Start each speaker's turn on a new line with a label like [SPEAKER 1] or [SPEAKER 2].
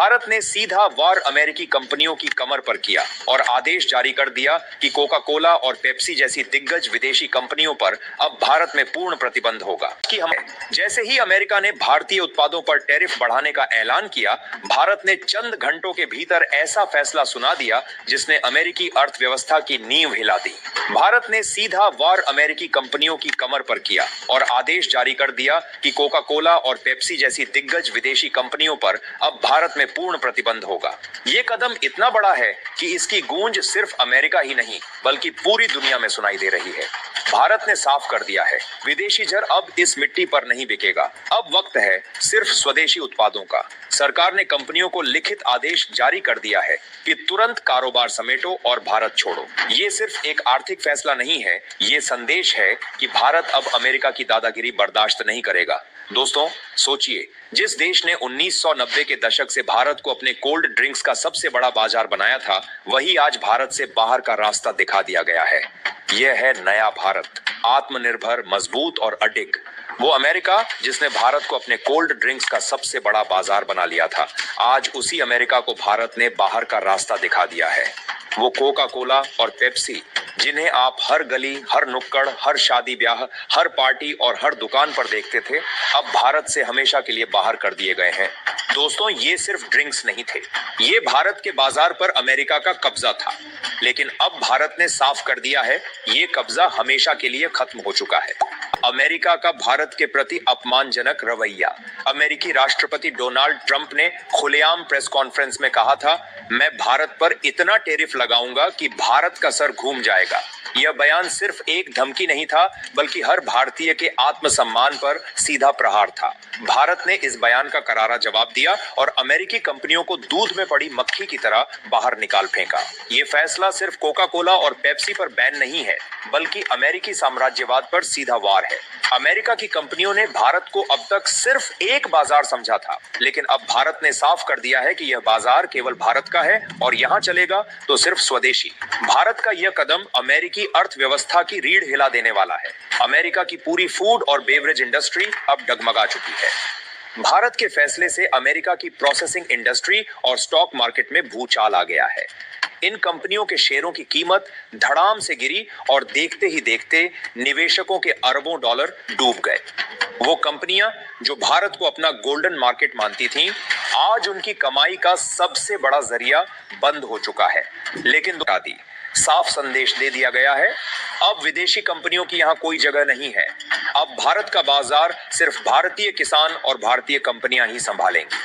[SPEAKER 1] भारत ने सीधा वार अमेरिकी कंपनियों की कमर पर किया और आदेश जारी कर दिया कि कोका कोला और पेप्सी जैसी दिग्गज विदेशी कंपनियों पर अब भारत में पूर्ण प्रतिबंध होगा। जैसे ही अमेरिका ने भारतीय उत्पादों पर टैरिफ बढ़ाने का ऐलान किया, भारत ने चंद घंटों के भीतर ऐसा फैसला सुना दिया जिसने अमेरिकी अर्थव्यवस्था की नींव हिला दी। भारत ने सीधा वार अमेरिकी कंपनियों की कमर पर किया और आदेश जारी कर दिया कि कोका कोला और पेप्सी जैसी दिग्गज विदेशी कंपनियों पर अब भारत में पूर्ण प्रतिबंध होगा। ये कदम इतना बड़ा है कि इसकी गूंज सिर्फ अमेरिका ही नहीं बल्कि पूरी दुनिया में सुनाई दे रही है। भारत ने साफ कर दिया है, विदेशी जर अब इस मिट्टी पर नहीं बिकेगा। अब वक्त है सिर्फ स्वदेशी उत्पादों का। सरकार ने कंपनियों को लिखित आदेश जारी कर दिया है कि तुरंत कारोबार समेटो और भारत छोड़ो। ये सिर्फ एक आर्थिक फैसला नहीं है, ये संदेश है कि भारत अब अमेरिका की दादागिरी बर्दाश्त नहीं करेगा। दोस्तों, सोचिए, जिस देश ने 1990 के दशक से भारत को अपने कोल्ड ड्रिंक्स का सबसे बड़ा बाजार बनाया था, वही आज भारत से बाहर का रास्ता दिखा दिया गया है। यह है नया भारत, आत्मनिर्भर, मजबूत और अडिग। वो अमेरिका जिसने भारत को अपने कोल्ड ड्रिंक्स का सबसे बड़ा बाजार बना लिया था, आज उसी अमेरिका को भारत ने बाहर का रास्ता दिखा दिया है। वो कोका कोला और पेप्सी जिन्हें आप हर गली, हर नुक्कड़, हर शादी ब्याह, हर पार्टी और हर दुकान पर देखते थे, अब भारत से हमेशा के लिए बाहर कर दिए गए हैं। दोस्तों, ये सिर्फ ड्रिंक्स नहीं थे, ये भारत के बाजार पर अमेरिका का कब्जा था। लेकिन अब भारत ने साफ कर दिया है, ये कब्जा हमेशा के लिए खत्म हो चुका है। अमेरिका का भारत के प्रति अपमानजनक रवैया। अमेरिकी राष्ट्रपति डोनाल्ड ट्रंप ने खुलेआम प्रेस कॉन्फ्रेंस में कहा था, मैं भारत पर इतना टैरिफ लगाऊंगा कि भारत का सर घूम जाएगा। यह बयान सिर्फ एक धमकी नहीं था, बल्कि हर भारतीय के आत्मसम्मान पर सीधा प्रहार था। भारत ने इस बयान का करारा जवाब दिया और अमेरिकी कंपनियों को दूध में पड़ी मक्खी की तरह बाहर निकाल फेंका। ये फैसला सिर्फ कोका कोला और पेप्सी पर बैन नहीं है, बल्कि अमेरिकी साम्राज्यवाद पर सीधा वार है। अमेरिका की कंपनियों ने भारत को अब तक सिर्फ एक बाजार समझा था, लेकिन अब भारत ने साफ कर दिया है कि यह बाजार केवल भारत का है और यहाँ चलेगा तो सिर्फ स्वदेशी। भारत का यह कदम अमेरिकी अर्थव्यवस्था की रीढ़ हिला देने वाला है। अमेरिका की पूरी फूड और बेवरेज इंडस्ट्री अब डगमगा चुकी है। भारत के फैसले से अमेरिका की प्रोसेसिंग इंडस्ट्री और स्टॉक मार्केट में भूचाल आ गया है। इन कंपनियों के शेयरों की कीमत धड़ाम से गिरी और देखते ही देखते निवेशकों के अरबों डॉलर डूब गए। वो कंपनियां जो भारत को अपना गोल्डन मार्केट मानती थीं, आज उनकी कमाई का सबसे बड़ा जरिया बंद हो चुका है। लेकिन साफ संदेश दे दिया गया है, अब विदेशी कंपनियों की यहाँ कोई जगह नहीं है। अब भारत का बाजार सिर्फ भारतीय किसान और भारतीय कंपनियां ही संभालेंगी।